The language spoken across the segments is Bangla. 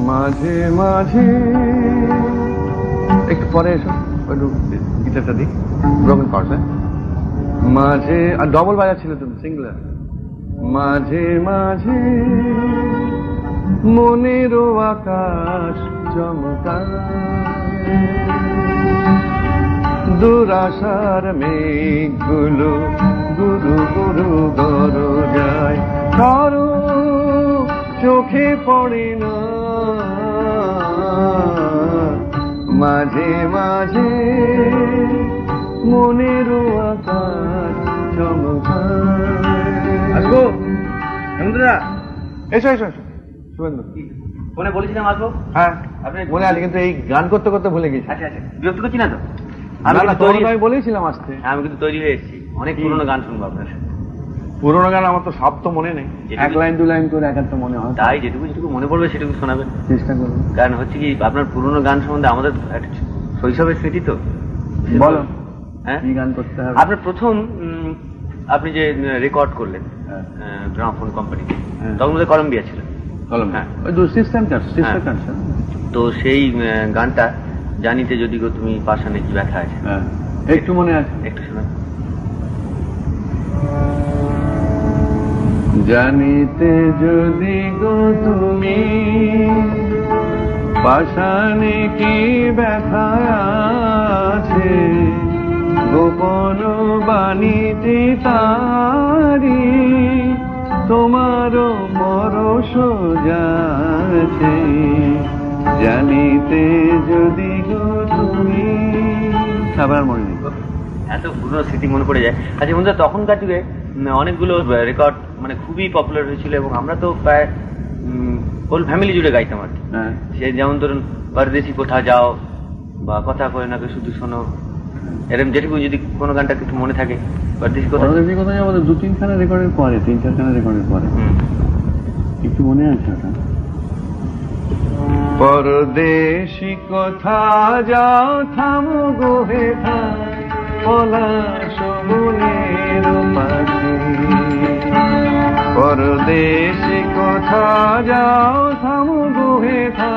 মাঝে মাঝে একটু পরে এসো, একটু গিটারটা দিই, ব্রোকেন কর্ডস। মাঝে আর ডবল বাজাচ্ছিল তুমি, সিঙ্গলার। মাঝে মাঝে মনেরও আকাশ চমকায়, দুরাশার মেঘগুলো গুরু গুরু গরু যায়, কারো চোখে পড়ে না। মাঝে মাঝে মনেরও আকাশ চমকায়। আসবো হেমন্তদা, এসো এসো এসো। শুভেন্দু ফোনে বলেছিলাম আসবো। হ্যাঁ আপনি মনে আছে, কিন্তু এই গান করতে করতে ভুলে গেছি। আচ্ছা আচ্ছা, বিরক্ত করছি না তো? আমি বলেছিলাম আসতে। আমি কিন্তু তৈরি হয়ে এসেছি, অনেক পুরোনো গান শুনবো আপনার। পুরোনো গান আমার তো সব তো মনে নেই, এক লাইন দু লাইন করে এক একটা মনে হয়। তাই যেটুকু যেটুকু মনে পড়বে সেটুকু শোনাবেন, চেষ্টা করবেন। কারণ হচ্ছে কি, আপনার পুরোনো গান সম্বন্ধে আমাদের শৈশবের স্মৃতি তো। বলো হ্যাঁ, কি গান করতে হবে? আপনার প্রথম আপনি যে রেকর্ড করলেন গ্রামোফোন কোম্পানিতে, তখন মধ্যে কলম্বিয়া ছিল। হ্যাঁ, সিস্টেম তো সেই গানটা জানিতে যদি গো তুমি পাশানে কি ব্যথা আছে, একটু মনে আছে, একটু শোনা। জানিতে যদি গো তুমি পাশানে কি ব্যথা আছে, গোপন বাণীতে তারি তোমারও পরশ যাচ্ছে, জানিতে যদি গো তুমি। আবার মনে নেই, এত পুরনো স্মৃতি মনে পড়ে যায়। আচ্ছা বন্ধুরা, তখনকার যুগে অনেকগুলো রেকর্ড মানে খুবই পপুলার হয়েছিল, এবং আমরা তো প্রায় হোল ফ্যামিলি জুড়ে গাইতাম আর কি। সে যেমন ধরুন পরদেশি কোথা যাও, বা কথা কয় না শুধু শোনো, এরকম যেটুকু যদি কোনো গানটা কিছু মনে থাকে। পরদেশি কোথা যাও দু তিনখানা রেকর্ডের পরে, তিন চারখানা রেকর্ডের পরে একটু মনে আছে ওটা। পরদেশি কোথা যাও থামো গো হেথা, পলাশ বনের পাখি, পরদেশি কোথা যাও থামো গো হেথা,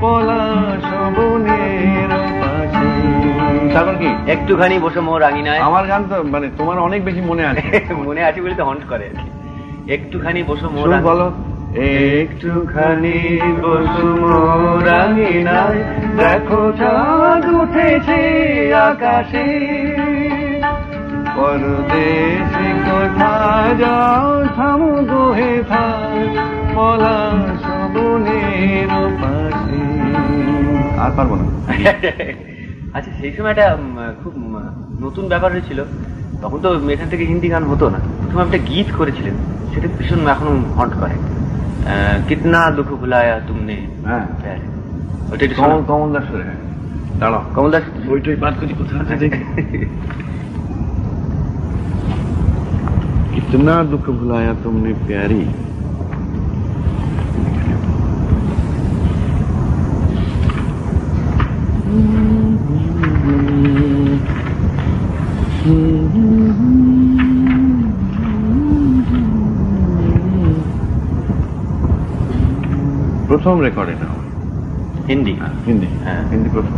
পলাশ বনের পাখি। তারপর কি একটুখানি বসে মোর রাঙিনায়। আমার গান তো মানে তোমার অনেক বেশি মনে আছে। মনে আছে বলে তো হন্ট করে। একটুখানি বসে মোর, বলো। একটুখানি বসু মোর রাঙিনায়, দেখো চাঁদ উঠেছে আকাশে, পরদেশি কোথা যাও থামো গো হেথা, পলাশ বনের পাশে। আর পারবো না। আচ্ছা, সেই সময় একটা খুব নতুন ব্যাপার হয়েছিল, তখন তো এখান থেকে হিন্দি গান হতো না। প্রথমে একটা গীত করেছিলেন, সেটা ভীষণ এখনো হন্ট করে, কিতনা দুঃখ ভুলায়া তুমনে। হ্যাঁ, ওইটা একটু কমল দাস। দাঁড়াও, কমল দাস ওইটাই বাদ করছি, কোথায় আছে দেখি। कितना दुख भुलाया तुमने प्यारी, প্রথম রেকর্ডে না হিন্দি, হিন্দি, হ্যাঁ হিন্দি প্রথম।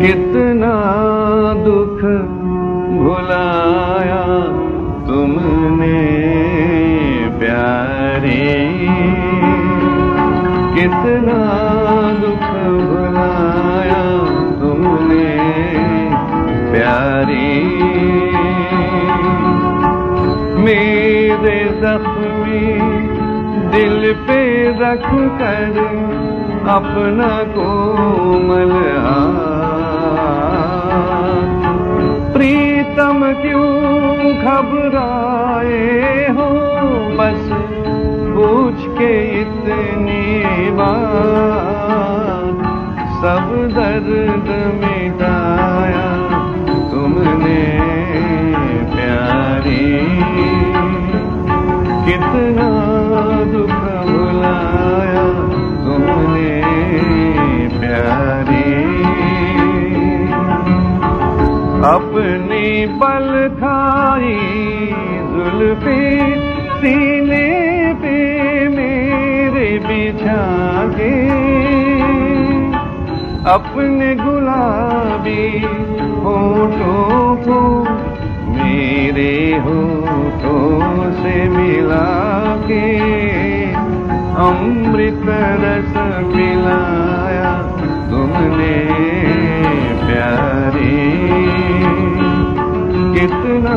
कितना दुख भुलाया तुमने प्यारे, कितना दुख भुलाया तुमने प्यारे, मेरे जख्मी दिल पे रख कर अपना कोमल हाथ, प्रीतम क्यों घबराए हो, बस पूछ के इतनी बात, सब दर्द मिटाया तुमने प्यारी, कितना दुख भुलाया तुमने प्यारी। अपनी बल खाई जुल्फे सीने पे मेरे बिछा के, अपने गुलाबी होठों को मेरे होठों से मिला के, अमृत रस पिलाया तुमने प्यारी, कितना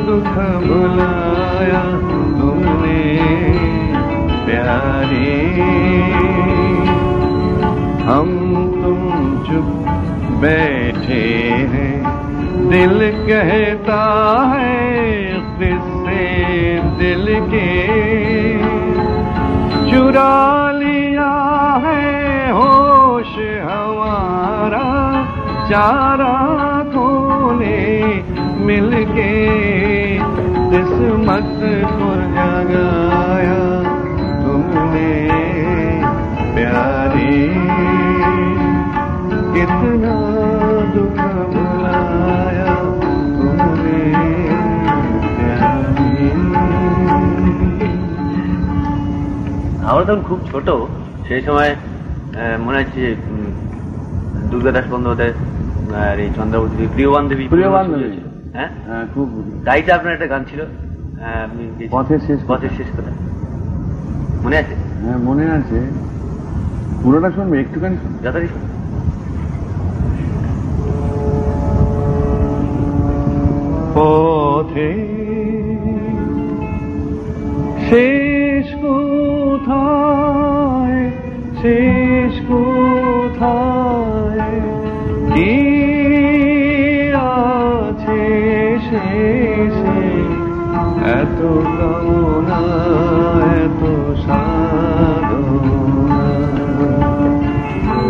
दुख भुलाया तुमने प्यारी। हम तुम चुप बैठे हैं, दिल कहता है किस्से दिल के, चुरा लिया है होश हमारा चारा खोले मिलके, किस्मत को जगाया तुमने प्यारी, कितना दुख भुलाया तुमने प्यारी। আমরা তখন খুব ছোট, সেই সময় মনে হচ্ছে দুর্গাদাস বন্দ্যোপাধ্যায় আর এই চন্দ্রাবতী প্রিয় বান্ধবী, হ্যাঁ খুব গাইতে আপনার একটা গান ছিল, আপনি পথের শেষ কথা মনে আছে? হ্যাঁ মনে আছে, পুরোটা শুনবে একটুখানি যথারই শুন। পথে শেষ কোথায়, শেষ কোথায় কি আছে শেষে, এত কামনা এত সাধনা,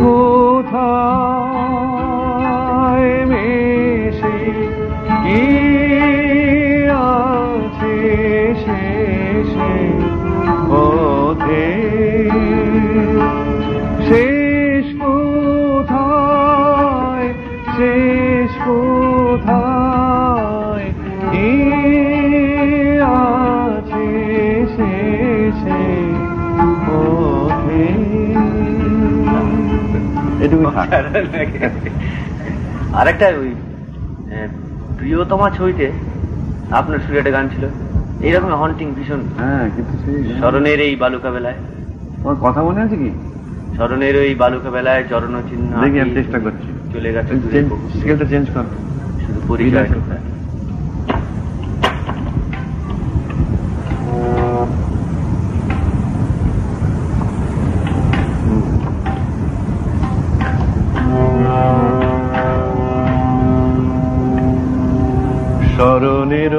কোথায় মেশে কি আছে শেষে, পথে শেষ কোথায়, শেষ কোথায় কি আছে শেষে, পথে। এটুকু আরেকটা ওই প্রিয়তমা ছবিতে আপনার সুরে একটা গান ছিল এইরকম হন্টিং ভীষণ। হ্যাঁ কিন্তু স্মরণের এই বালুকা বেলায়, তোমার কথা মনে আছে কি? স্মরণের ওই বালুকা বেলায় চরণ চিহ্ন, দেখি আমি চেষ্টা করছি, চলে গেছে স্কেলটা চেঞ্জ কর, শুধু পরিচয়। স্মরণের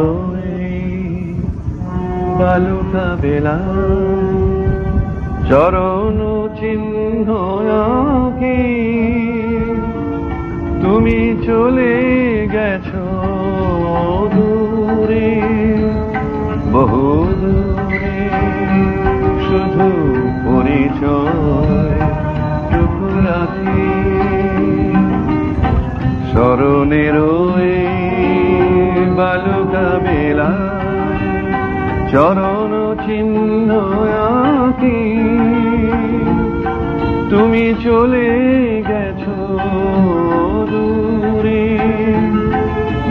বালুকা বেলা চরণ চিহ্ন আঁকি, তুমি চলে গেছো দূরে বহু দূরে, শুধু পরিচয় টুকু রাখি। স্মরণের বালুকা বেলা চরণ চিহ্ন আঁকি, তুমি চলে গেছো দূরে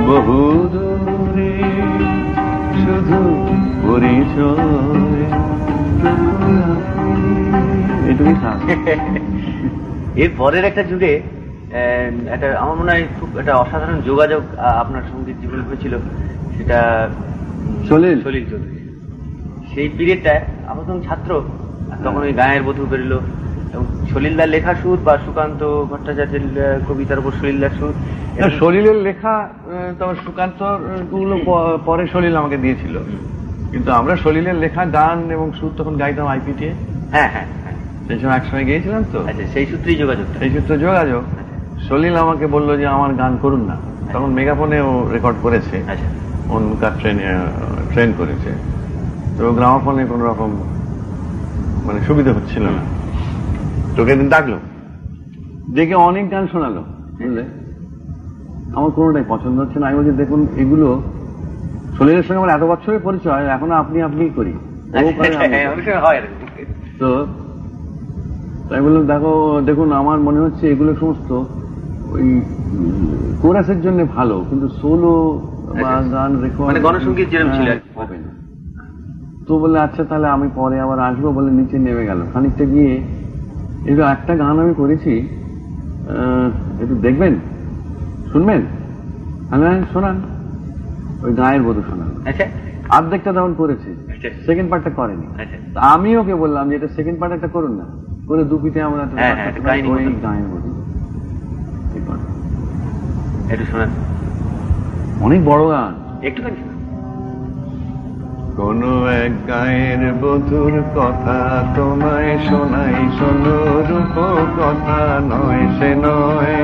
বহু দূরে, শুধু পরিচয় এটুকুই থাক। এর পরের একটা যুগে একটা আমার মনে হয় খুব একটা অসাধারণ যোগাযোগ আপনার সঙ্গীত জীবনে হয়েছিল, সেটা সলিল চৌধুরী। সেই পিরিয়ডটায় আমরা তখন ছাত্র, তখন ওই গায়ের বধূ বেরোলো এবং সলিলদার লেখা সুর বা সুকান্ত ভট্টাচার্যের কবিতার উপর সলিলদার সুর। সলিলের লেখা তোমার সুকান্ত গুলো পরে সলিল আমাকে দিয়েছিল, কিন্তু আমরা সলিলের লেখা গান এবং সুর তখন গাইতাম আইপিটি। হ্যাঁ হ্যাঁ, সেই সময় একসময় গিয়েছিলাম তো। আচ্ছা, সেই সূত্রেই যোগাযোগ। সেই সূত্রে যোগাযোগ। সলিল আমাকে বললো যে আমার গান করুন না, তখন মেগাফোনে ও রেকর্ড করেছে, ওনকার ট্রেন করেছে, তো গ্রামাফোনে কোন রকম মানে সুবিধা হচ্ছিল না। তোকে দিন ডাকলো, দেখে অনেক গান শোনালো, বুঝলে, আমার কোনোটাই পছন্দ হচ্ছে না। আমি বলছি দেখুন এগুলো সলিলের সঙ্গে আমার এত বছরের পরিচয়, এখনো আপনি করি। তো তাই বললাম দেখুন আমার মনে হচ্ছে এগুলো সমস্ত ওই কোরাসের জন্য ভালো, কিন্তু সোলো বা গান রেকর্ড গণসঙ্গীত যেরকম ছিল হবে না। তো বলে আচ্ছা তাহলে আমি পরে আবার আসবো বলে নিচে নেমে গেল। খানিকটা গিয়ে এই একটা গান আমি করেছি, একটু দেখবেন, শুনবেন? হ্যাঁ শোনান। ওই গায়ের বধূ শোনান। অর্ধেকটা তখন করেছে, সেকেন্ড পার্টটা করেনি। আমি ওকে বললাম যে এটা সেকেন্ড পার্ট একটা করুন না, করে দুপিতে আমরা গায়ের বধূ একটু শোনান। অনেক বড় গান, একটুখানি। কোন এক গায়ের বধুর কথা তোমায় শোনাই, শোনো রূপ কথা নয় সে নয়,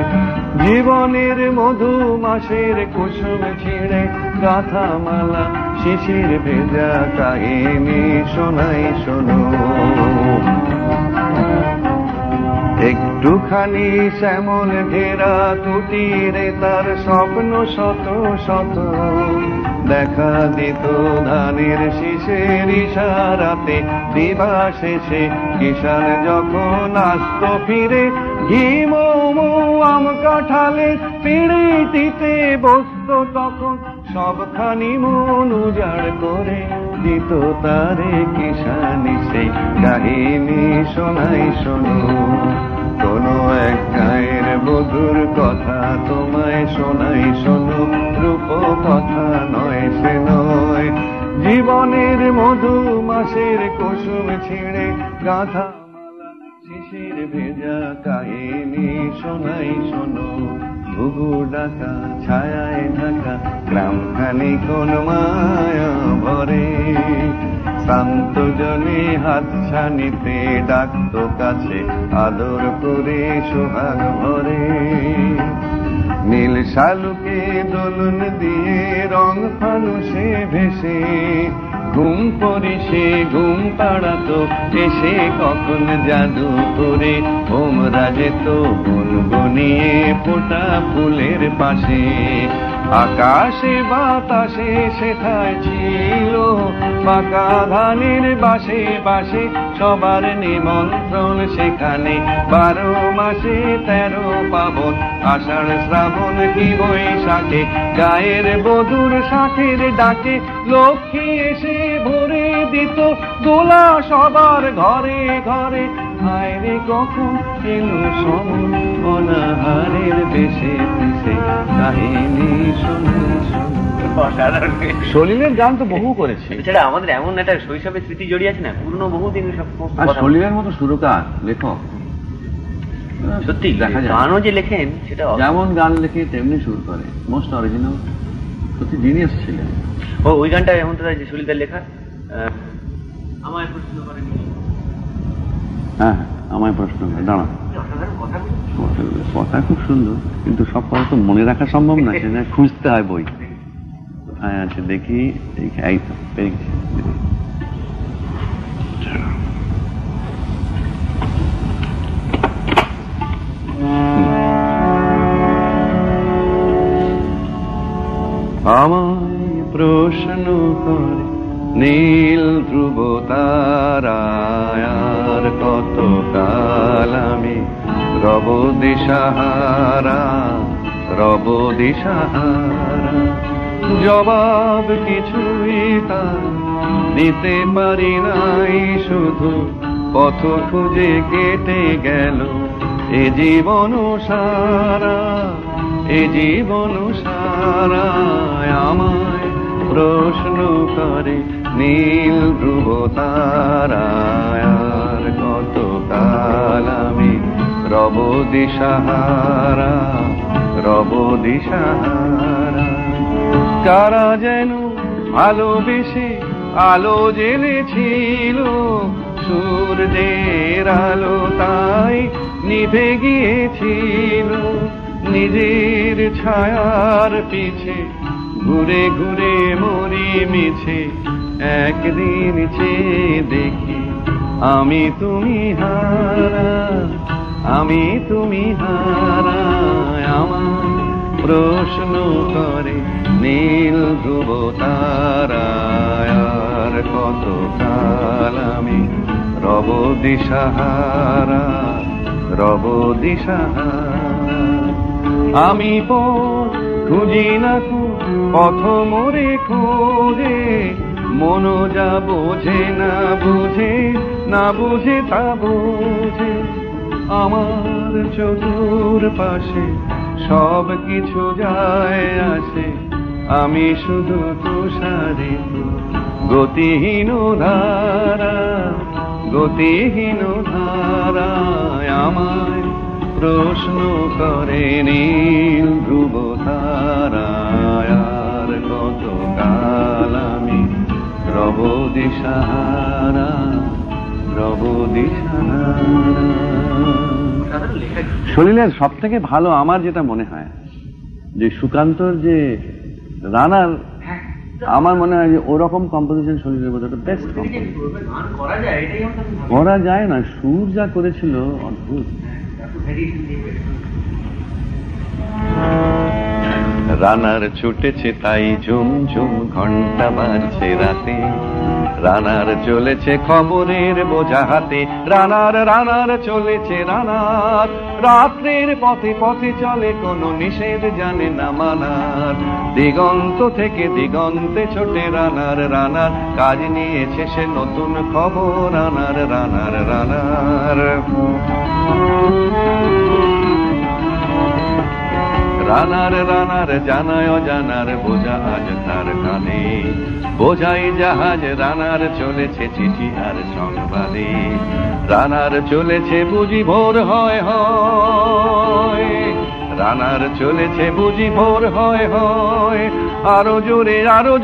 জীবনের মধু মাসের কুসুম ছিঁড়ে গাথা মালা শিশির ভেজা কাহিনী শোনাই শোনো। একটুখানি শ্যামল ঘেরা কুটিরে তার স্বপ্ন শত শত, দেখা দিত ধানের শীষের ইশারাতে দিবা শেষে কিষান যখন আসত ফিরে, ঘি মৌ আম কাঁঠালে পিড়িটিতে বসত তখন সবখানি মন উজাড় করে দিত তারে কিষানি সেই কাহিনী শোনাই শোনো। কোন এক গায়ের বধুর কথা তোমায় শোনাই শোনো, রূপ কথা নয় সে নয়, জীবনের মধু মাসের কুসুম ছিঁড়ে গাঁথা মালা শিশির ভেজা কাহিনী শোনাই শোনো। ঘুঘু ডাকা ছায়ায় ঢাকা গ্রামখানি কোন মায়া ভরে, শান্ত জনে হাত ছানিতে ডাকত কাছে আদর করে সোহাগ ভরে, নীল শালুকে দোলন দিয়ে রং ফানুষে ভেসে ঘুম পরিশে ঘুম পাড়াতো এসে কখন জাদু করে, ভোমরা যেত গুনগুনিয়ে ফোটা ফুলের পাশে, আকাশে বাতাসে সেথায় ছিল পাকা ধানের বাসে বাসে সবার নিমন্ত্রণ সেখানে, 12 মাসে 13 পাবন আষাঢ় শ্রাবণ কি বৈশাখে, গায়ের বধুর শাখের ডাকে লক্ষ্মী এসে ভরে দিত দোলা সবার ঘরে ঘরে, হায় রে কখন এলো সমন অনাহারের বেশে পিছে কাহিনী শোনো শোনো। সলিলের গান তো বহু করেছে, এছাড়া আমাদের এমন একটা শৈশবের স্মৃতি জড়িয়ে আছে না, পুরনো বহুদিন সব। সলিলের মতো সুরকার লেখক সত্যি দেখা যায়, গানও যে লেখেন সেটা যেমন গান লেখে তেমনি সুর করে, মোস্ট অরিজিনাল, সত্যি জিনিয়াস ছিলেন। ওই গানটা এমন তো যে সলিলের লেখা, আমায় প্রশ্ন করেন। হ্যাঁ আমায় প্রশ্ন করে, দাঁড়া কথা খুব সুন্দর, কিন্তু সব কথা তো মনে রাখা সম্ভব না, সেটা খুঁজতে হয় বই কোথায় আছে দেখি। এই তো পেয়ে গেছি। আমায় প্রশ্ন করে নীল ধ্রুব তারায়ার কত কাল আমি রব দিশাহারা রব দিশাহারা, জবাব কিছুই তার দিতে পারি নাই, শুধু পথ খুঁজে কেটে গেল এ জীবন সারা, এ জীবন সারা। আমায় প্রশ্ন করে নীল ধ্রুব তারায়ার কত কাল আমি রব দিশাহারা রব দিশাহারা, কারা যেন ভালোবেসে আলো জ্বেলেছিল, সূর্যের আলো তাই নিভে গিয়েছিল, নিজের ছায়ার পিছে ঘুরে ঘুরে মরি মিছে, একদিন চেয়ে দেখি আমি তুমি হারা, আমি তুমি হারা। আমার প্রশ্ন করে নীল ধ্রুব তারায়, আর কত কাল আমি রব দিশাহারা, রব দিশাহারা। আমি পথ খুঁজি না পথ মোরে খোঁজে, মন যা বোঝে না বুঝে, না বুঝে তা বোঝে। আমার চতুর পাশে সব কিছু যায় আসে, আমি শুধু তুষারে গতিহীন ধারা, গতিহীন ধারায় আমায় প্রশ্ন করে নীল ধ্রুব তারায়, আর কত কাল আমি রব দিশাহারা, রব দিশাহারা। সলিলের সব থেকে ভালো আমার যেটা মনে হয় যে সুকান্তর যে রানার, আমার মনে হয় যে ওরকম কম্পোজিশন সলিলের মধ্যে বেস্ট করা যায় না। সুর যা করেছিল অদ্ভুত। রানার ছুটেছে তাই ঝুম ঝুম ঘন্টা বাজছে রাতে, রানার চলেছে খবরের বোঝা হাতে, রানার রানার চলেছে রানার, রাত্রের পথে পথে চলে কোনো নিষেধ জানে না মানার, দিগন্ত থেকে দিগন্তে ছোটে রানার, রানার কাজ নিয়েছে সে নতুন খবর, রানার রানার রানার। রানার রানার জানায় অজানার বোঝা আজ তার কানে, বোঝাই জাহাজ রানার চলেছে চিঠি আর সংবাদে, রানার চলেছে বুঝি ভোর হয় হয়, রানার চলেছে বুঝি ভোর হয় হয়, আরো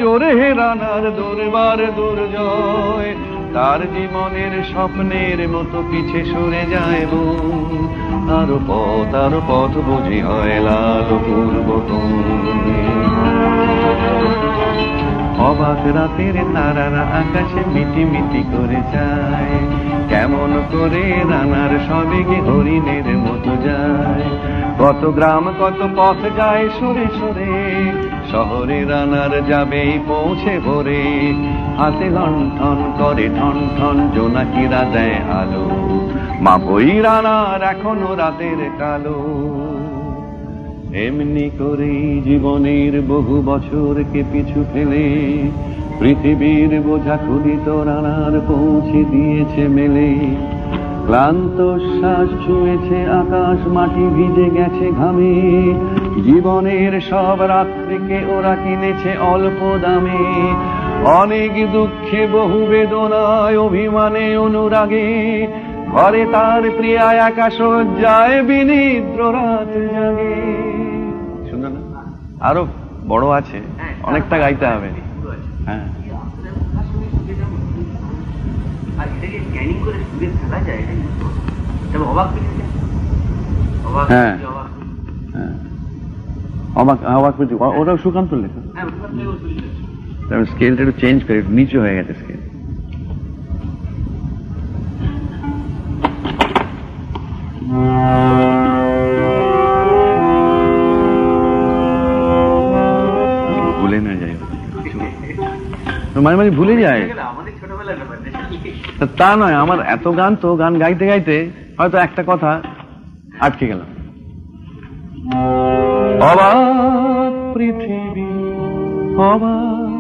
জোরে হে রানার দুর্বার দুর্জয়, তার জীবনের স্বপ্নের মতো পিছে সরে যায় বোন, আরো পথ বুঝি হয় লাল পূর্বতন। অবাক রাতের তারারা আকাশে মিটি মিটি করে যায়, কেমন করে রানার সবেগে হরিণের মতো যায়, কত গ্রাম কত পথ যায় সরে সরে, শহরে রানার যাবেই পৌঁছে ভোরে, হাতে লণ্ঠন করে ঠন ঠন জোনাকিরা দেয় আলো, মা বই রানার এখনো রাতের কালো। এমনি করে জীবনের বহু বছরকে পিছু ফেলে, পৃথিবীর বোঝা খুলিত রানার পৌঁছে দিয়েছে মেলে, ক্লান্ত শ্বাস ছুঁয়েছে আকাশ মাটি ভিজে গেছে ঘামে, জীবনের সব রাত্রিকে ওরা কিনেছে অল্প দামে, অনেক দুঃখে বহু বেদনায় অভিমানে অনুরাগে, ঘরে তার প্রিয়া একা শয্যায় বিনিদ্র রাত জাগে। শুনলেন না? আরো বড় আছে, অনেকটা গাইতে হবে। হ্যাঁ, হ্যাঁ, অবাক ওটা সুকান্ত লেখা। স্কেলটা একটু চেঞ্জ করে, নিচু হয়ে গেছে স্কেল। ভুলে না যায়, মাঝে মাঝে ভুলে যায়। তা নয়, আমার এত গান তো গান গাইতে গাইতে হয়তো একটা কথা আটকে গেলাম। অবাক পৃথিবী অবাক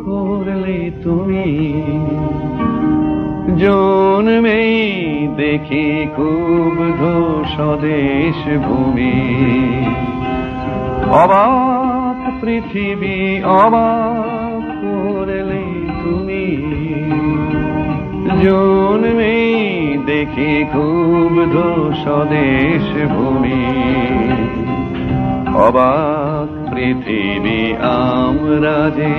করলে তুমি, জন্মেই দেখি খুব স্বদেশ ভূমি, অবাক পৃথিবী অবাক করলে তুমি, জন্মেই দেখি খুব স্বদেশ ভূমি, অবাক পৃথিবী আমরা যে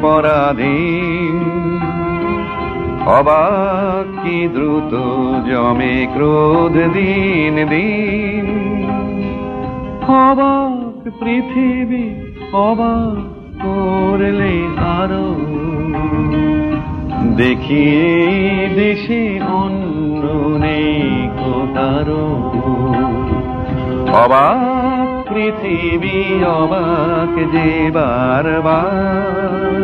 পরাধীন, অবাক কি দ্রুত জমে ক্রোধ দিন দিন, অবাক পৃথিবী অবাক করলে আরো, দেখি দেশে অন্য নেই কোথারো, অবাক পৃথিবী অবাক যে বারবার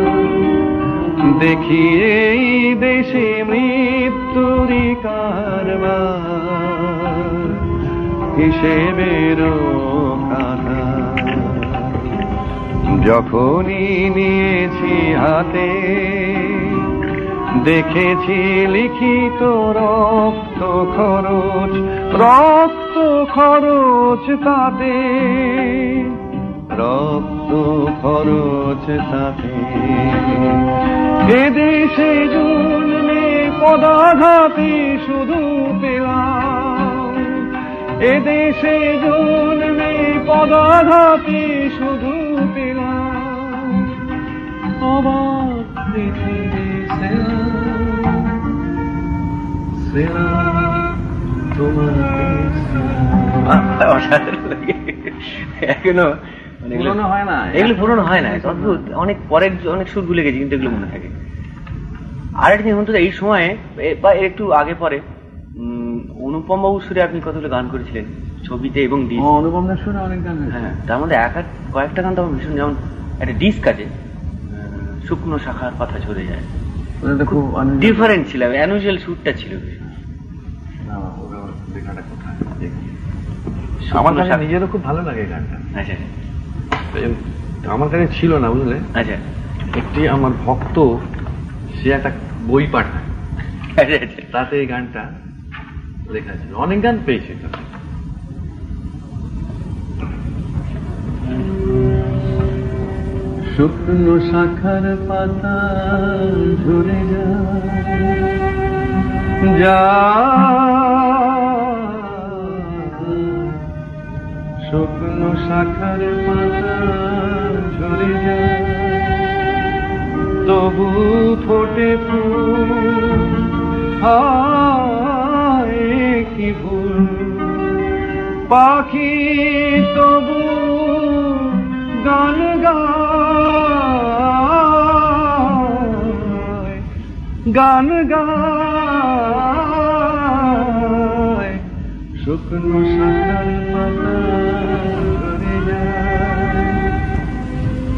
দেখি এই দেশে মৃত্যুরই কারবার হিসেবের খাতা যখনই নিয়েছি হাতে দেখেছি লিখিত রক্ত খরচ তাতে রক্ত খরচ তাতে এদেশে জন্মে পদাঘাতে শুধু পেলাম এদেশে জন্মে পদাঘাতে শুধু পেলাম অবাক পৃথিবী এখনো পুরনো হয় না, এগুলো পুরনো হয় না, অদ্ভুত। অনেক পরের অনেক সুর ভুলে গেছি কিন্তু এগুলো মনে থাকে। আর একটা জিনিস এই সময়ে বা একটু আগে পরে অনুপম বাবুর সুরে আপনি কতগুলো গান করেছিলেন ছবিতে এবং অনুপমের সুরে অনেক গান। হ্যাঁ, তার মধ্যে কয়েকটা গান তো আমার ভীষণ, যেমন একটা ডিস্ক আছে শুকনো শাখার পাতা ঝরে যায়, খুব ডিফারেন্ট ছিল, অ্যানুয়াল সুরটা ছিল। আমার কাছে নিজেরও খুব ভালো লাগে গানটা। আচ্ছা, আমার কাছে ছিল না, বুঝলে। আচ্ছা, একটি আমার ভক্ত সে একটা বই পাঠায়, তাতে এই গানটা লেখা ছিল। অনেক গান পেয়েছি। শুকনো শাখার পাতা ঝরে শুকনো শাখার পাতা ঝরে যায় তবু ফোটে ফুল হায় কি ভুল পাখি তবু গান গায় শুকনো শাখার পাতা ঝরে যায়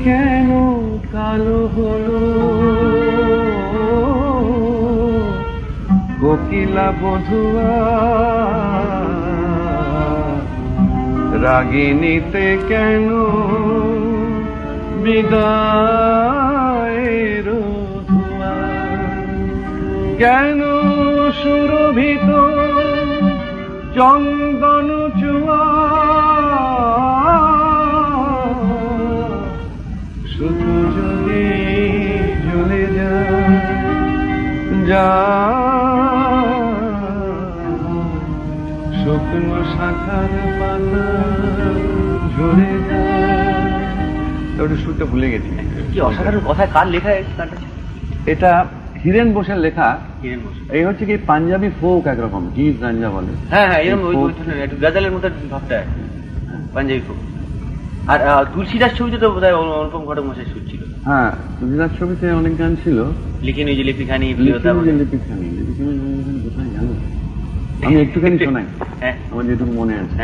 কেন কালো হলো কোকিলা বধুয়া রাগিনীতে কেন বিদায়ের ধোঁয়া কেন সুরভিত চন্দন চুয়া শুধু যদি জ্বলে শুকনো শাখার পাতা ঝরে যায়। সুরটা ভুলে গেছি। কি অসাধারণ কথা! কার লেখা এটা? হিরেন বোসের লেখা। এই হচ্ছে কি পাঞ্জাবি ফোক একরকম, গীত গাঞ্জা বলে। হ্যাঁ হ্যাঁ, এরকম গাজালের মতো ভাবটা পাঞ্জাবি ফোক। আর তুলসীদাস ছবিতে তো বোধহয় অনুপম ঘটক মশাই সুর ছিল। হ্যাঁ, তুলসীদাস ছবিতে অনেক গান ছিল। লিখে নিয়ে লিপিখানি কোথায় জানো? আমি একটুখানি শোনাই, আমার যেটুকু মনে আছে।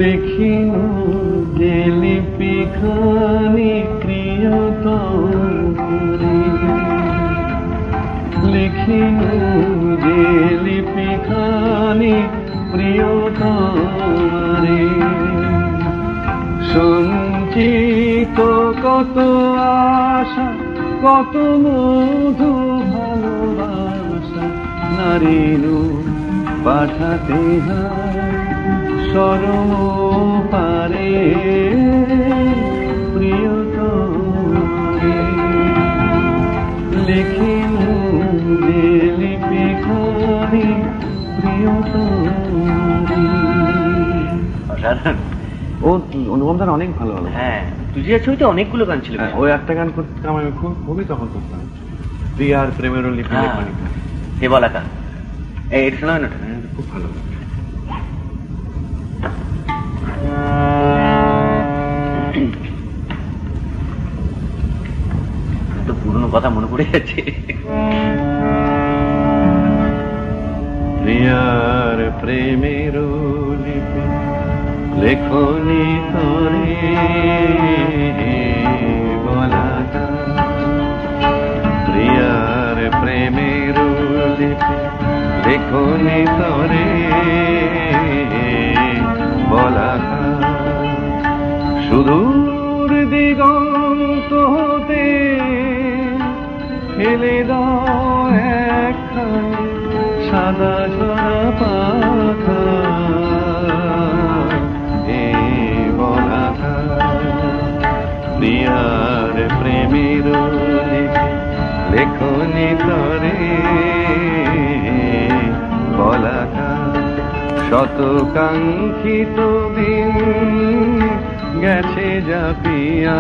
লিখিন যে লিপিখানি প্রিয়তম লিখিন যে লিপিখানি প্রিয়তম সঞ্চিত কত আশা কত মধু ভালোবাসা নারীনু পাঠাতে সরম পারে প্রিয়তম লিখিন যে লিপিখানি প্রিয়তম। ও অনুপমদার অনেক ভালো ভালো। হ্যাঁ, তুলসীদাস ছবিতে অনেকগুলো গান ছিল। ওই একটা গান করতাম আমি, খুবই তখন করতাম, প্রিয়ার প্রেমের লিপি হে বলাকা। এটা শোনা হয় না? খুব ভালো। তো পুরনো কথা মনে পড়ে যাচ্ছে। প্রিয়ার প্রেমের লিপি লেখনি তোরে বলা প্রিয়ার প্রেমের লিপি লেখনি তোরে বলা সুদূর দিগন্ত হতে ফেলে দাও একখানি সাদা ঝরা পাখা এ বলা প্রিয়ার প্রেমের লিপি লেখনি তরে বলা শত কাঙ্ক্ষিত দিন গেছে যাপিয়া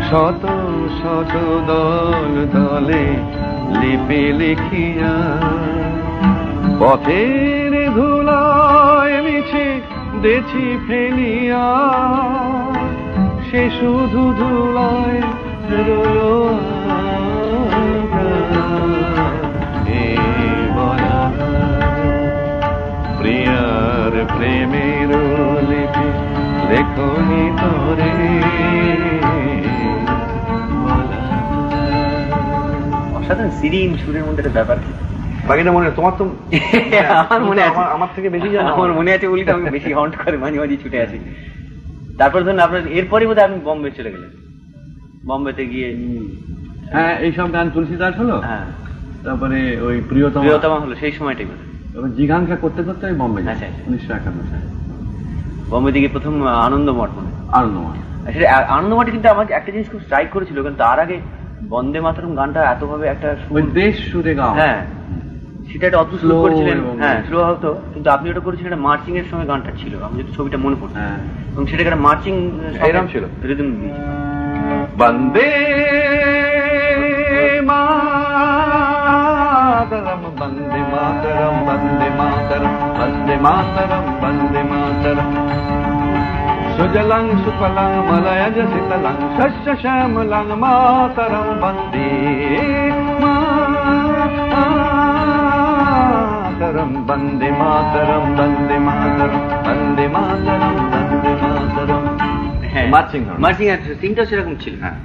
শত শত দল দলে লিপি লিখিয়া পথের ধুলায় মিছে দেছি ফেলিয়া সে শুধু ধুলায় রইলো বলা প্রিয়ার প্রেমের লিপি লেখনি তোরে অসাধারণ সিরিম সুরের মধ্যে একটা ব্যাপার। বাকিটা মনে তোমার তো আমার মনে আছে, আমার থেকে বেশি জানো। আমার মনে আছে বলি তো আমি বেশি হন্ট করে মাঝে মাঝে ছুটে আছি। তারপর ধরুন আপনার এরপরে বোধহয় আপনি বম্বে চলে গেলেন, বম্বেতে গিয়ে হ্যাঁ এইসব গান তুলসীদাস হলো, হ্যাঁ তারপরে ওই প্রিয়তমা হলো সেই সময়টাই জিগানকা করতে করতে আমি বম্বে যাই। আচ্ছা 1951 সালে বম্বে দিকে প্রথম আনন্দমঠ মনে আনন্দমঠ। সেটা আনন্দমঠে কিন্তু আমাকে একটা জিনিস খুব স্ট্রাইক করেছিল, কিন্তু তার আগে বন্দে মাতরম গানটা এতভাবে একটা দেশ সুরে গাও, হ্যাঁ সেটা একটা অদ্ভুত স্লো করেছিলেন, হ্যাঁ স্লো হতো, কিন্তু আপনি ওটা করেছিলেন একটা মার্চিং এর সময় গানটা ছিল, আমি যদি ছবিটা মনে পড়ছে, এবং সেটাকে একটা মার্চিং এরকম ছিল রিদম বন্দে মাতরম বন্দে মাতরম বন্দে মাতরম বন্দে মাতরম বন্দে মাতরম সুজলং সুফলং মলয়জ শীতলং শস্য শ্যামলং মাতরম বন্দে মাতরম বন্দে মাতরম বন্দে মাতরম বন্দে মাতরম বন্দে মাতরম। হ্যাঁ মার্চিং সিংটা সেরকম ছিল। হ্যাঁ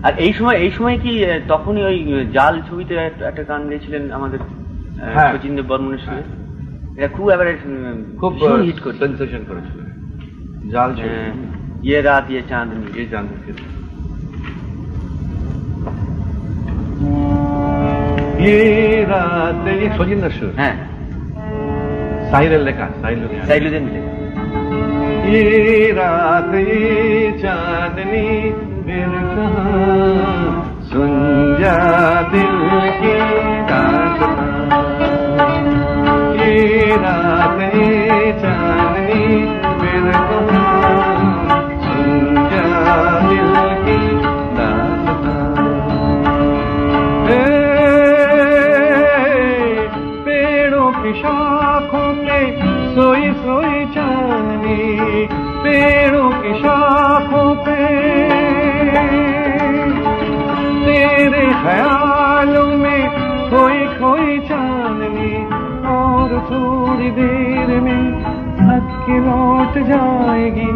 আর এই সময় কি তখনই ওই জাল ছবিতে একটা গান গেয়েছিলেন আমাদের শচীন দেব বর্মনের সঙ্গে, এটা খুব এবারে খুব হিট করে সেন্সেশন করেছিল জাল ছবি, ইয়ে রাত ইয়ে চাঁদনি ইয়ে চাঁদনি ইয়ে রাত ইয়ে শচীন দাস, হ্যাঁ সাহিরের লেখা, সাইলুদ্দিন ये रात ये चांदनी फिर कहाँ सुन जा दिल की दास्तां, ये रात ये चांदनी फिर कहाँ सुन जा दिल की दास्तां। पेड़ों की शाखों पे सोई सोई चांदनी, पेड़ों की शाखों पे तेरे ख्यालों में खोई खोई चांदनी, और थोड़ी देर में थक के लौट जाएगी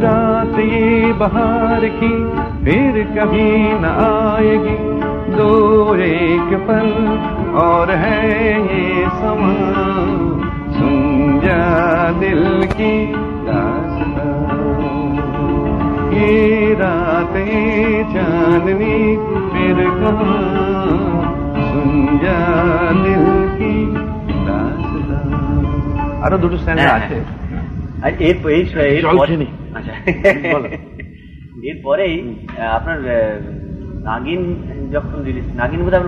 रात ये बहार की, फिर कभी न आएगी, दो एक पल और है ये समा, सुन जा दिल की दास्तां, ये रात ये चांदनी फिर कहाँ सुन जा दिल की दास्तां। আরো দুটো স্ট্যান্ডার্ড আছে। আর এরপরেই আপনার নাগিন যখন রিলিজ, নাগিন বোধ হয়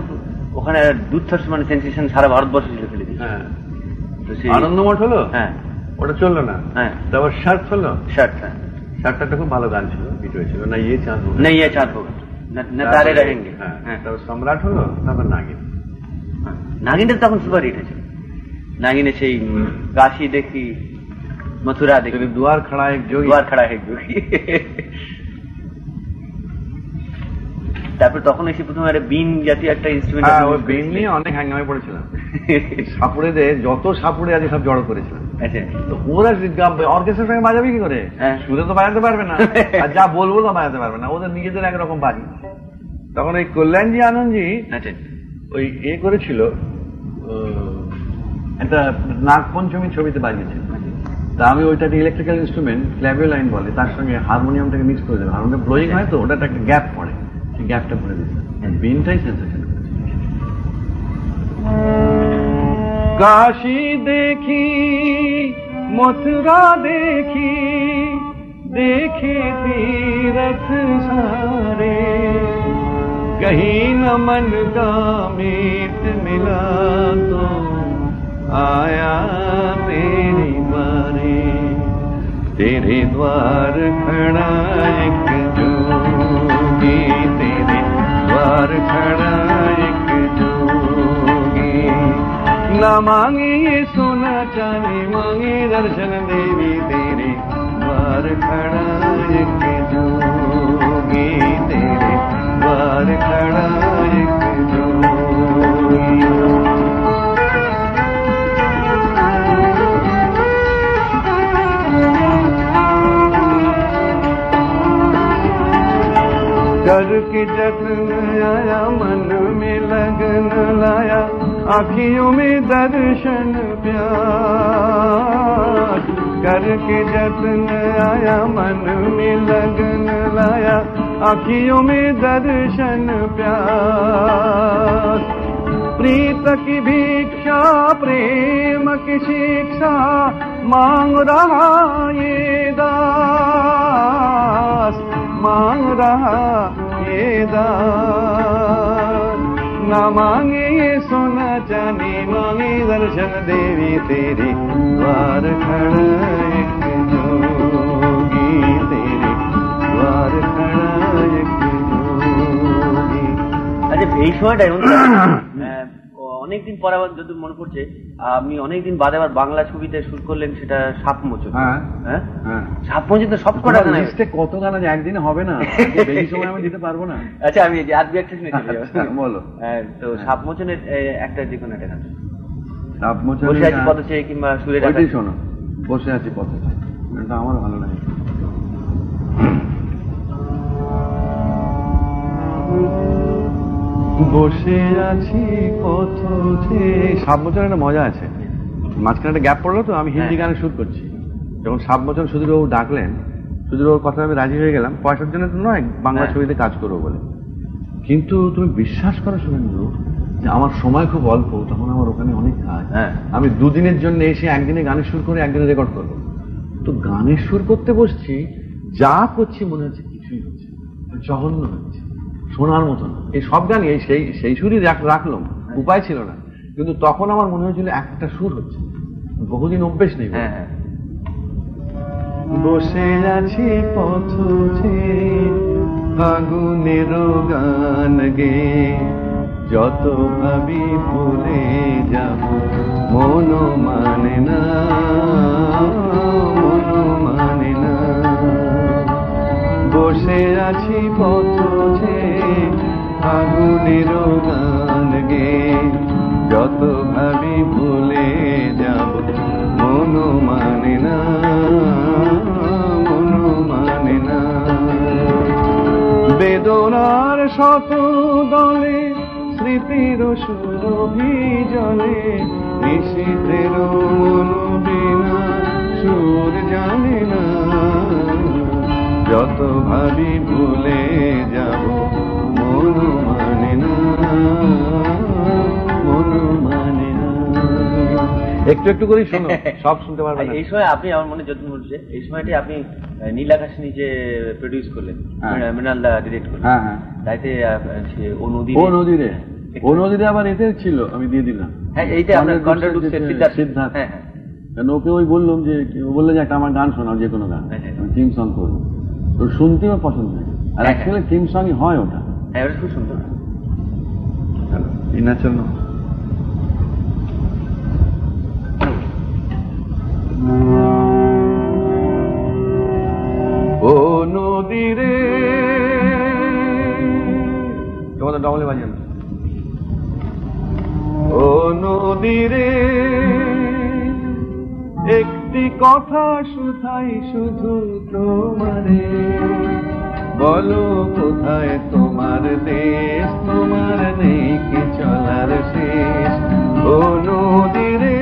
ওখানে দুর্ধর্ষ মানে সেন্সেশন সারা ভারতবর্ষ ছিল ফেলে দিয়েছে। আনন্দমঠ হলো, হ্যাঁ ওটা চললো না, হ্যাঁ তারপর শার্ট হলো, শার্টটা খুব ভালো গান ছিল, হিট হয়েছিল, না ইয়ে চাঁদ না ইয়ে চাঁদ হোগা না তারে রহেঙ্গে, হ্যাঁ তারপর সম্রাট হলো, তারপর নাগিন, নাগিনটা তখন সুপার হিট হয়েছিল। নাগিনে সেই কাশি দেখি মথুরা দেখি, দুয়ার খড়া এক যোগী, দুয়ার খড়া এক যোগী। তারপর তখন এসে প্রথমে একটা বিন জাতীয় একটা ইনস্ট্রুমেন্ট, ওই বিন নিয়ে অনেক হ্যাঙ্গামে পড়েছিলাম। সাপুড়েদের যত সাপুড়ে আছে সব জড়ো করেছিলাম। আচ্ছা, তো ওরা অর্কেস্ট্রার সঙ্গে বাজাবে কি করে? সুরে তো বাজাতে পারবে না, আর যা বলবো তো বাজাতে পারবে না, ওদের নিজেদের একরকম বাজি। তখন ওই কল্যাণজি আনন্দজি ওই করেছিল, একটা নাগপঞ্চমী ছবিতে বাজিয়েছে। তা আমি ওইটাকে ইলেকট্রিক্যাল ইনস্ট্রুমেন্ট ক্ল্যাভিও লাইন বলে, তার সঙ্গে হারমোনিয়ামটাকে মিক্স করে দেবে। হারমোনিয়াম ব্লোয়িং হয় তো, ওটাতে একটা গ্যাপ পড়ে, সেই গ্যাপটা ভরে দিচ্ছে, বিনটাই সেন্সেশন। काशी देखी मथुरा देखी, देखे तीरथ सारे, कहीं न मन का मीत मिला तो आया तेरी बारे। तेरे द्वार खड़ा एक जोगी, तेरे द्वार खड़ा एक जोगी, ना मांगे ये सोना चांदी, मांगे दर्शन देवी, तेरे द्वार खड़ा एक जोगी, तेरे द्वार खड़ा एक जोगी। करके जतन आया, मन में लगन लाया, आँखियों में दर्शन प्यार। करके जतन आया, मन में लगन लाया, आँखियों में दर्शन प्यार। प्रीत की भिक्षा प्रेम की शिक्षा, मांग रहा ये दास, मांग रहा ये दास। ना मांगे ये सोना चांदी, मांगे दर्शन देवी, तेरे द्वार खड़ा एक जोगी, तेरे द्वार खड़ा एक जोगी। আচ্ছা, এই সময়টাই অনেকদিন পর আবার যদি মনে পড়ছে, আপনি অনেকদিন বাদে আবার বাংলা ছবিতে শুট করলেন, সেটা সাপমোচন। হ্যাঁ, সাপমোচন তো সব কটা গান, কত গান আছে, একদিনে হবে না, বেশি সময় আমি দিতে পারবো না। আচ্ছা, আমি আর দু একটা শুনেছি, বলো। তো সাপমোচনের একটা যে কোনো একটা গান, সাপমোচন, বসে আছি পথে চেয়ে, কিংবা সুরের ওইটাই শোনো, বসে আছি পথে, এটা আমার ভালো লাগে। বসে আছি পথ সাপমোচন, একটা মজা আছে। মাঝখানে একটা গ্যাপ পড়লো তো, আমি হিন্দি গানে শুট করছি, যখন সাপমোচন সুধীরবাবু ডাকলেন, সুধীরবাবুর কথা আমি রাজি হয়ে গেলাম, পয়সার জন্য তো নয়, বাংলা ছবিতে কাজ করবো বলে। কিন্তু তুমি বিশ্বাস করো শুভেন্দু, যে আমার সময় খুব অল্প, তখন আমার ওখানে অনেক কাজ। আমি দুদিনের জন্য এসে একদিনে গানের সুর করে একদিনে রেকর্ড করবো। তো গানের সুর করতে বসছি, যা করছি মনে হচ্ছে কিছুই হচ্ছে, জঘন্য হচ্ছে, শোনার মতন। এই সব গানই সেই সুরই রাখলাম, উপায় ছিল না। কিন্তু তখন আমার মনে হয়েছিল একটা সুর হচ্ছে, বহুদিন অভ্যেস নেই। বসে আছি পথ আগুনের গান গে, যত ভাবি ভুলে যাব, মন মানে না, মন মানে না। বসে আছি পথ আগুনের গান গে, যত ভাবি ভুলে যাব, মন মানে না, মন মানে না। বেদনার শত দলে, স্মৃতির সুরভি জলে, নিশীথের মন বিনা সুর জানে না, যত ভাবি ভুলে যাব, মন মানে না, মন মানে না। একটু একটু করে শোনো, সব শুনতে পারবে না। এই সময় আপনি, আমার মনে যত বলছে, এই সময়টি আপনি নীল আকাশ নিচে প্রডিউস করলেন, মৃণালদা ডিরেক্ট করলেন। তাইতে ও নদীরে আবার এতে ছিল, আমি দিয়ে দিলাম। হ্যাঁ, এইটা আপনার কন্ট্রাক্ট সিদ্ধার্থ। কারণ ওকে ওই বললাম যে, ও বললে যে একটা আমার গান শোনাও, যে কোনো গান, আমি থিম সং করবো। তো শুনতে আমার পছন্দ হয়, আর অ্যাকচুয়ালি থিম সংই হয় ওটা। হ্যাঁ, ওটা খুব সুন্দর। চলো, ও নদীরে, তোমাদের ডবলে বাজিয়ে, ও নদী কথা শুধাই শুধু তোমারে, বলো কোথায় তোমার দেশ, তোমার নেই কি চলার শেষ ও নদীরে।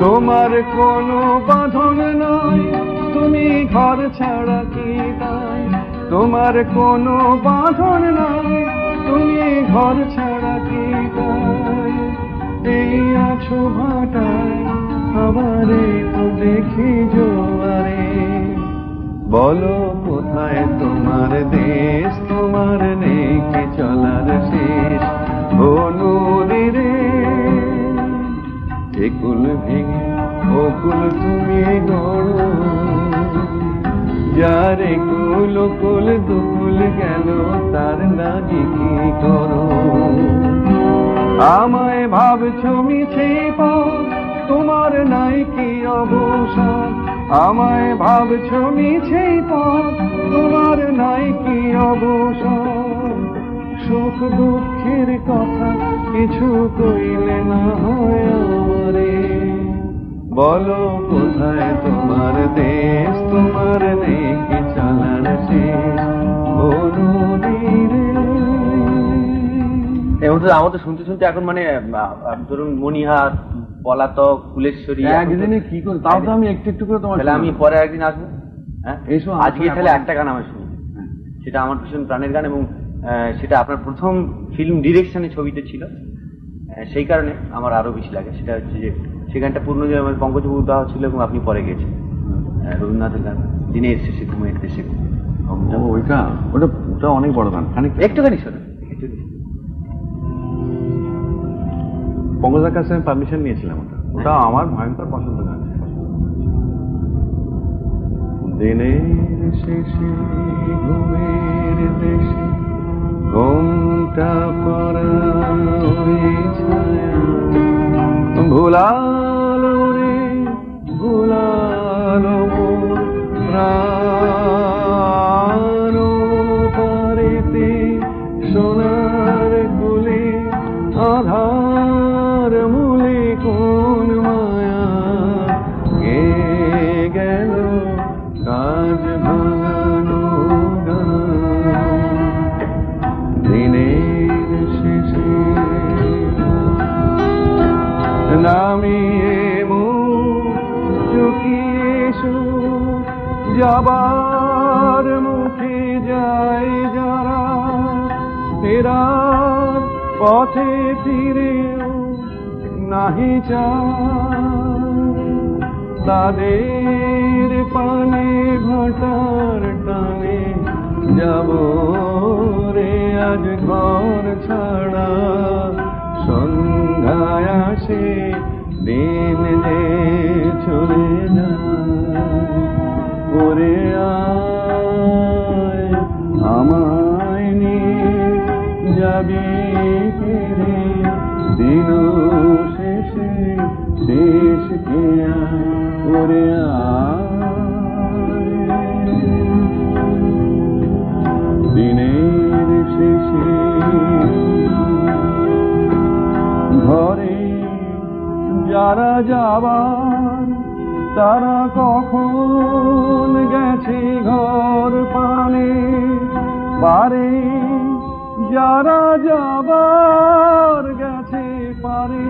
তোমার কোনো বাঁধন নয়, তুমি ঘর ছাড়া কি তাই, তোমার কোনো বাঁধন নয়, তুমি ঘর ছাড়া কি তাই। এই আছো ভাটায় আবার একটু দেখি জোয়ারে, বলো কোথায় তোমার দেশ, তোমার নেই কি চলার শেষ ও নদীরে। একুল ভেঙে ওকুল তুমি গড়ো, যার একুল কুল দুকুল গেল তার লাগি কি করো। আমায় ভাবছো মিছে পথ, তোমার নাই কি অবসর, আমায় ভাবছো মিছে পথ, তোমার নাই কি অবসর। সুখ দুঃখের কথা কিছু কইলে না হয় আমারে, বলো কোথায় তোমার দেশ, তোমার নেই কি চলার শেষ ও নদীরে। আমার তো শুনতে শুনতে এখন মানে ধরুন মনিহার, পলাতক, ফুলেশ্বরী, একদিনে কি করে, তাও তো আমি একটু একটু করে তোমার। তাহলে আমি পরে একদিন আসবো। হ্যাঁ, আজকে তাহলে একটা গান আমার শুনি, সেটা আমার ভীষণ প্রাণের গান এবং সেটা আপনার প্রথম ফিল্ম ডিরেকশনে ছবিতে ছিল, সেই কারণে আমার আরো বেশি লাগে। সেটা হচ্ছে যে সেই গানটা পূর্ণ যে আমার পঙ্কজবাবু দেওয়া ছিল এবং আপনি পরে গেছেন, রবীন্দ্রনাথের গান, দিনের শেষে ঘুমের দেশে। ওইটা ওটা ওটা অনেক বড় গান, একটুখানি শোনো। পঙ্কজদার কাছে আমি পারমিশন নিয়েছিলাম, ওটা আমার ভয়ঙ্কর পছন্দ গান। দিনের শেষে ঘুমের দেশে ঘুমটা পড়া ছায়া, ভুলালো রে ভুলালো প্রাণ পারেতে সোনার কুলে আধার মূলে কোন মায়া কে গেল কাজ ভাঙানো গান। দিনের শেষে নামিয়ে মুখ চুকিয়ে যাবার মুখে যায় যারা, ফেরার পথে ফিরেও নাহি চায়, তাদের পানে ভাটার টানে যাব রে আজ ঘর ছাড়া। সন্ধ্যায় আসে দিন যে চলে যায়, ওরে আয় আমায় নিয়ে যাবি কে রে, দিন শেষে শেষ কে আয়, ওরে আয় দিনের শেষে। ঘরে যারা যাবার তারা কখন গেছে ঘর পানে, পারে যারা যাবার গেছে পারে,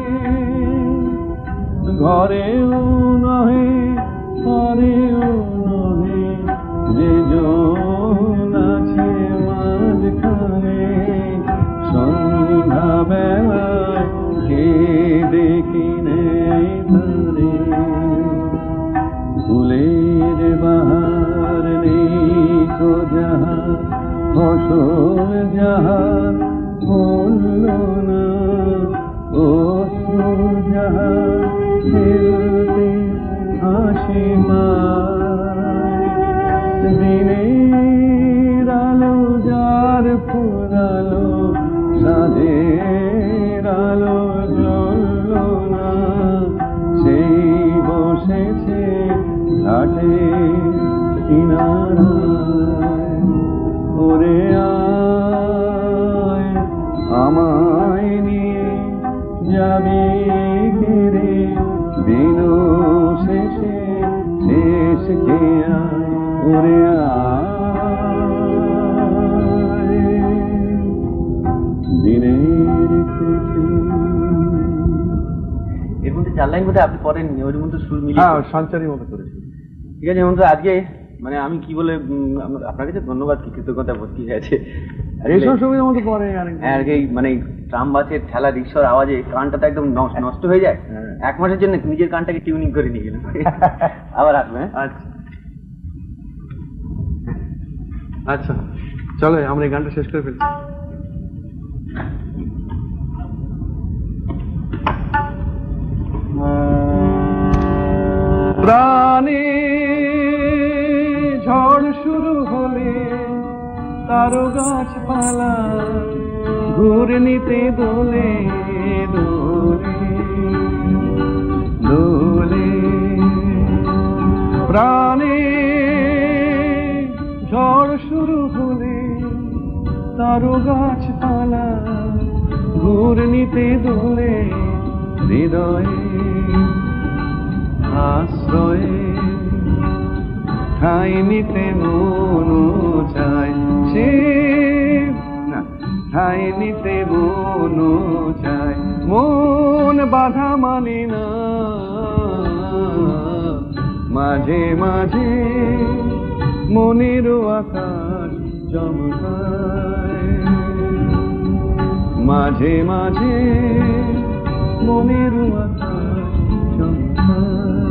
ঘরেও নহে পারেও নহে, যে জন আছে মাঝখানে। সন্ধ্যা বেলায় কে দেখি নেই তারে, ফুলের বাহার নেই কো যাহার, ফসল যাহার হল না, অশ্রু যাহার ফেলতে হাসি মায়। দিনের আলো যার ফুরালো, সাঁঝের আলো জ্বলল না, সেই বসেছে ঘাটে কিনারায়, ওরে আয় আমায় নিয়ে যাবি কে 4 লাইন বোধহয় আপনি পড়েননি, ওর মধ্যে সুর মিলিয়ে সঞ্চারী মতো করেছি। ঠিক আছে হেমন্ত, আজকে মানে আমি কি বলে আপনার কাছে ধন্যবাদ, কি কৃতজ্ঞতা ভর্তি হয়ে আছে। এইসব সুবিধার মতো পরে আর কি মানে ট্রাম বাসের ঠেলা রিক্সার আওয়াজে কানটা তো একদম নষ্ট হয়ে যায়। 1 মাসের জন্য নিজের কানটাকে টিউনিং করে নিয়ে গেলাম। আবার আসবে। আচ্ছা আচ্ছা, চলো আমরা এই গানটা শেষ করে ফেলছি। প্রাণে ঝড় শুরু হলে তারো গাছপালা ঘুরে নিতে দোলে দোলে দোলে। প্রাণে ঝড় শুরু হলে তারো গাছপালা ঘুরে নিতে দোলে হৃদয়ে আশ্রয়ে ঠাই নিতে মন চায় সে না, ঠাই নিতে মন চায়, মন বাধা মানে না, মাঝে মাঝে মনের আকাশ চমকায়, মাঝে মাঝে মনের আকাশ চমকায়।